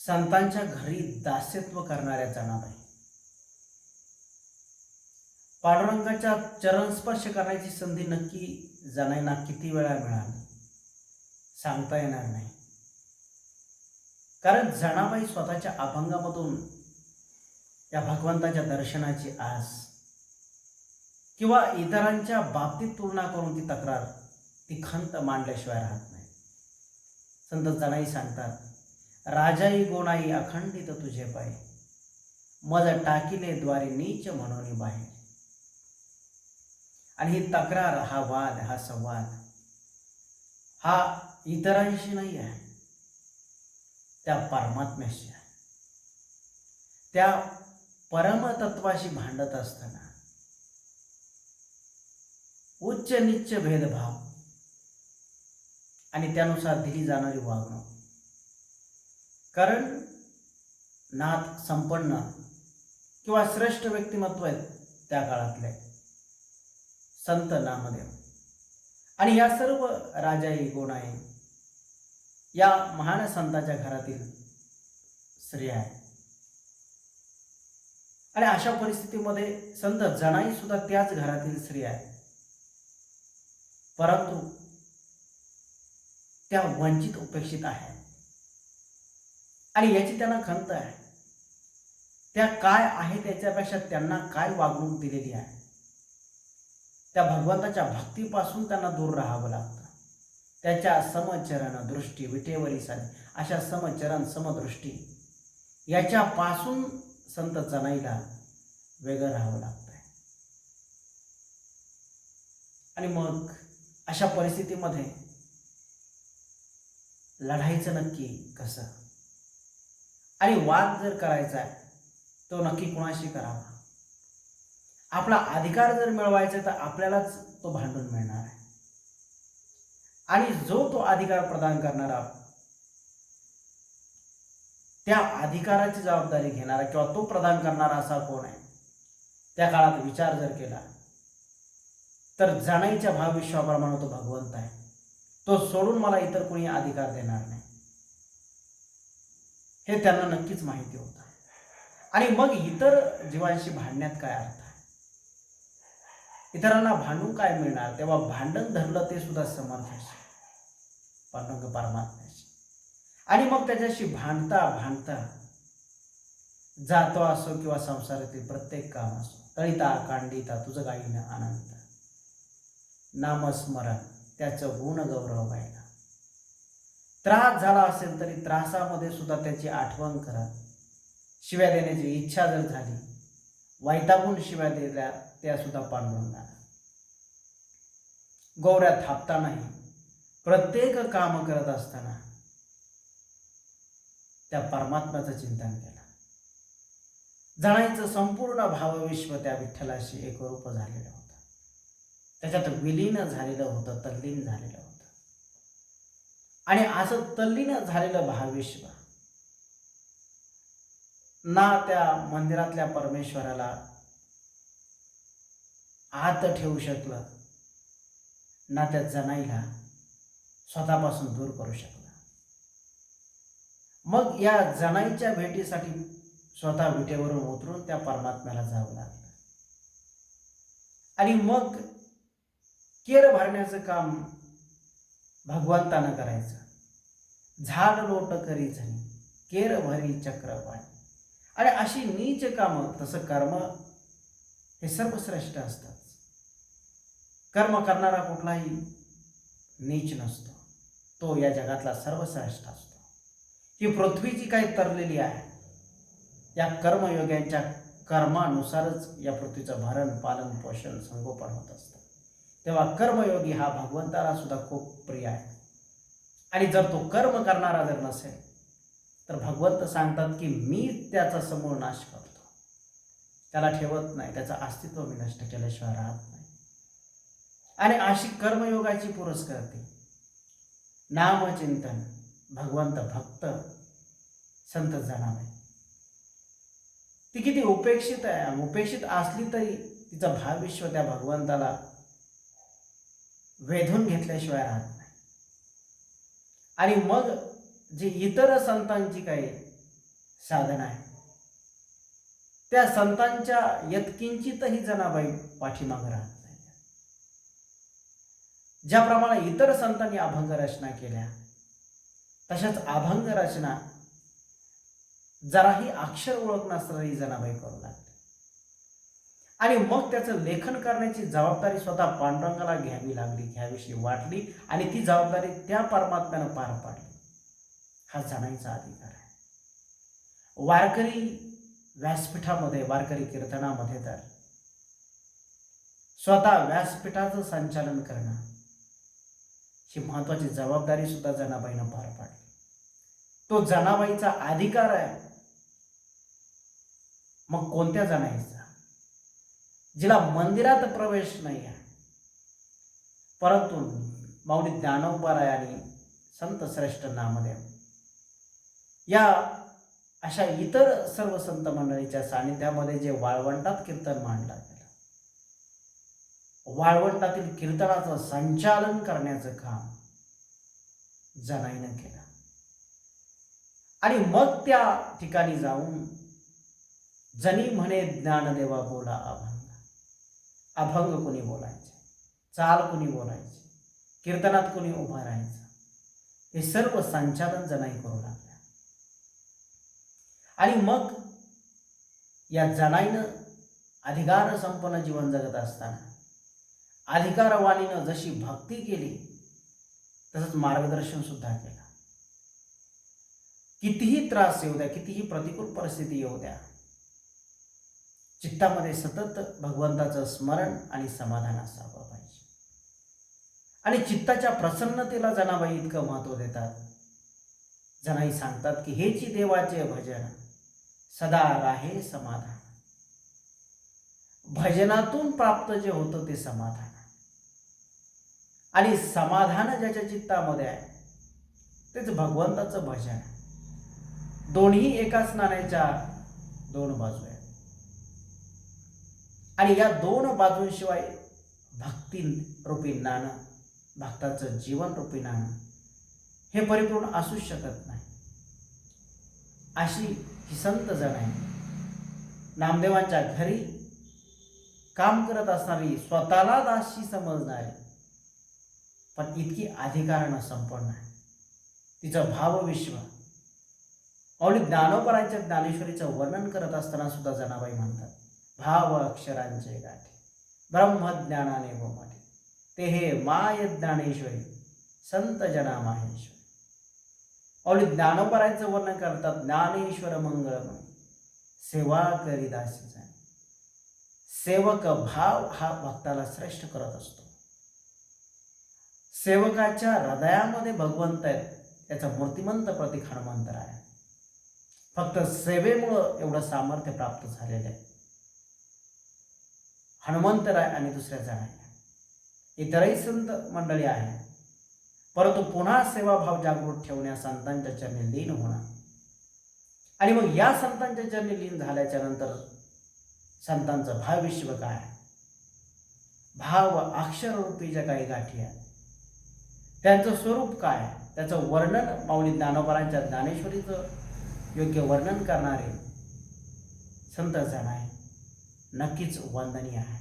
संतांच्या घरी दास्यत्व करणाऱ्या जनाबाई पांडुरंगाच्या चरणस्पर्श करण्याची संधी नक्की जनाईंना किती वेळा मिळाली सांगता येणार नाही. कारण जनाबाई स्वतःच्या अभंगामधून या भगवंताच्या दर्शनाची आस किंवा इतरांच्या बाबतीत तुलना करून ती तक्रार ती खंत मांडल्याशिवाय राहत नाही. संत जनाई सांगतात, राजाई गोणाई अखंडित तुझे पाय, मज टाकिले द्वारे नीच म्हणून बाहेर. आणि ही तक्रार, हा वाद, हा संवाद हा इतरांशी नाही आहे, त्या परमात्म्याशी आहे. त्या परमतत्वाशी भांडत असताना उच्च नीच भेदभाव आणि त्यानुसार दिली जाणारी वागणूक. कारण नाथ संपन्न किंवा श्रेष्ठ व्यक्तिमत्व आहेत त्या काळातले संत नामदेव, आणि या सर्व राजाई गोणाई या महान संतांच्या घरातील स्त्रिया आहेत. आणि अशा परिस्थितीमध्ये संत जनाई सुद्धा त्याच घरातील स्त्रिया आहेत, परंतु त्या वंचित उपेक्षित आहेत. आणि याची त्यांना खंत आहे. त्या काय आहे त्याच्यापेक्षा त्यांना काय वागणूक दिलेली आहे, त्या भगवंताच्या भक्तीपासून त्यांना दूर राहावं लागतं. त्याच्या समचरण दृष्टी विटेवरी साधी, अशा समचरण समदृष्टी याच्यापासून संत जनाईला वेगळं राहावं लागतंय. आणि मग अशा परिस्थितीमध्ये लढायचं नक्की कसं, आणि वाद जर करायचा आहे तो नक्की कोणाशी करावा. आपला अधिकार जर मिळवायचा तर आपल्यालाच तो भांडून मिळणार आहे. आणि जो तो अधिकार प्रदान करणारा, त्या अधिकाराची जबाबदारी घेणारा किंवा तो प्रदान करणारा असा कोण आहे, त्या काळात विचार जर केला तर जनाईच्या भावविश्वाप्रमाणे तो भगवंत आहे. तो सोडून मला इतर कोणी अधिकार देणार नाही, हे त्यांना नक्कीच माहिती होतं. आणि मग इतर जीवांशी भांडण्यात काय अर्थ आहे, इतरांना भांडून काय मिळणार. तेव्हा भांडण धरलं ते सुद्धा समर्थाशी, पांडुरंग परमात्म्याशी. आणि मग त्याच्याशी भांडता भांडता जातो असो किंवा संसारातील प्रत्येक काम असो, तळिता कांडिता तुझं गाईनं आनंद, नामस्मरण त्याचं गुण गौरव गायला. त्रास झाला असेल तरी त्रासामध्ये सुद्धा त्याची आठवण करत, शिव्या देण्याची इच्छा जर झाली, वैतागून शिव्या दिल्या त्या सुद्धा पांडुरंगाला. गौऱ्या थापतानाही, प्रत्येक काम करत असताना त्या परमात्म्याचं चिंतन केलं. जनाईचं संपूर्ण भावविश्व त्या विठ्ठलाशी एकरूप झालेलं होतं, त्याच्यात विलीन झालेलं होतं, तल्लीन झालेलं होतं. आणि असं तल्लीन झालेलं भावविश्व ना त्या मंदिरातल्या परमेश्वराला आत ठेवू शकलं, ना त्या जनाईला स्वतःपासून दूर करू शकलं. मग या जनाईच्या भेटीसाठी स्वतः विटेवरून उतरून त्या परमात्म्याला जावं लागलं. आणि मग केर भरण्याचं काम भगवंतानं करायचं. झाड लोट करी झणी, केर भरी चक्रवाणी. आणि अशी नीच कामं, तसं कर्म हे सर्वश्रेष्ठ असतात. कर्म करणारा कुठलाही नीच नसतो, तो या जगातला सर्वश्रेष्ठ असतो. ही पृथ्वी जी काही तरलेली आहे, या कर्मयोग्यांच्या कर्मानुसारच या पृथ्वीचं भरण पालन पोषण संगोपन होत असतं. तेव्हा कर्मयोगी हा भगवंताला सुद्धा खूप प्रिय आहे. आणि जर तो कर्म करणारा जर नसेल तर भगवंत सांगतात की मी त्याचा समूळ नाश करतो, त्याला ठेवत नाही, त्याचं अस्तित्व मी नष्ट केल्याशिवाय राहत नाही. आणि अशी कर्मयोगाची पुरस्कर्ती नामचिंतन भगवंत भक्त संत जनाबाई, ती किती उपेक्षित आहे. उपेक्षित असली तरी तिचं भावविश्व त्या भगवंताला वेधून घेतल्याशिवाय राहत नाही. आणि मग जी इतर संतांची काही साधन आहे. त्या संतांच्या यत्किंचितही जनाबाई पाठीमागे राहत नाही. ज्याप्रमाणे इतर संतांनी अभंग रचना केल्या तशाच अभंग रचना जराही अक्षर ओळख नसणारी जनाबाई करू लागली. आणि मग त्याचं लेखन करण्याची जबाबदारी स्वतः पांडुरंगाला घ्यावीशी वाटली आणि ती जबाबदारी त्या परमात्म्यानं पार पाडली. हा जनाईचा अधिकार आहे. वारकरी व्यासपीठामध्ये, वारकरी कीर्तनामध्ये तर स्वतः व्यासपीठाचं संचालन करणं ही महत्वाची जबाबदारी सुद्धा जनाबाईनं पार पाडली. तो जनाबाईचा अधिकार आहे. मग कोणत्या जनाईचा? जिला मंदिरात प्रवेश नाही आहे, परंतु माऊली ज्ञानोबाराय आणि संत श्रेष्ठ नामदेव या अशा इतर सर्व संत मंडळीच्या सानिध्यामध्ये जे वाळवंटात कीर्तन मांडलं गेलं, वाळवंटातील कीर्तनाचं संचालन करण्याचं काम जनाईनं केलं. आणि मग त्या ठिकाणी जाऊन जनी म्हणे ज्ञानदेवा बोला अभंग. अभंग कोणी बोलायचे, चाल कोणी बोलायचे, कीर्तनात कोणी उभं राहायचं, हे सर्व संचालन जनाई करू लागल्या. आणि मग या जनाईनं अधिकार संपन्न जीवन जगत असताना अधिकारवाणीनं जशी भक्ती केली तसंच मार्गदर्शन सुद्धा केलं. कितीही त्रास येऊ द्या, कितीही प्रतिकूल परिस्थिती येऊ द्या, चित्तामध्ये सतत भगवंताचं स्मरण आणि समाधान असावं पाहिजे. आणि चित्ताच्या प्रसन्नतेला जनाबाई इतकं महत्त्व देतात. जनाई सांगतात की हेची देवाचे भजन सदा राहे समाधान. भजनातून प्राप्त जे होतं ते समाधान, आणि समाधान ज्याच्या चित्तामध्ये आहे तेच भगवंताचं भजन आहे. दोन्ही एकाच नाण्याच्या दोन बाजू आहेत. आणि या दोन बाजूंशिवाय भक्ती रूपी नाणं, भक्ताचं जीवन रूपी नाणं हे परिपूर्ण असू शकत नाही. अशी ही संत जनाई नामदेवांच्या घरी काम करत असणारी, स्वतःला दासी समजणारी, पण इतकी अधिकारानं संपन्न आहे. तिचं भावविश्व माऊली ज्ञानोबारांच्या ज्ञानेश्वरीचं वर्णन करत असताना सुद्धा जनाबाई म्हणतात, भाव अक्षरांचे गाठी ब्रह्मज्ञानाने गोमाटे, ते हे माय ज्ञानेश्वरी संत जना माहेश्वरी. माऊली ज्ञानोबारांचं वर्णन करतात, ज्ञानेश्वर मंगळमय सेवा करी दासी जाणे. सेवक भाव हा भक्ताला श्रेष्ठ करत असतो. सेवकाच्या हृदयामध्ये भगवंत आहेत, त्याचं मूर्तिमंत प्रतीक हनुमंतर आहे. फक्त सेवेमुळं एवढं सामर्थ्य प्राप्त झालेलं आहे. हनुमंतराय आणि दुसऱ्या जणांना इतरही संत मंडळी आहे, परंतु पुन्हा सेवाभाव जागृत ठेवण्या संतांच्या चरणी लीन होणं. आणि मग या संतांच्या चरणी लीन झाल्याच्या नंतर संतांचं भावविश्व काय, भाव अक्षररूपी ज्या काही गाठी आहेत त्यांचं स्वरूप काय, त्याचं वर्णन माऊली ज्ञानोबारांच्या ज्ञानेश्वरीचं योग्य वर्णन करणारे संत जनाई नक्कीच वंदनीय आहे.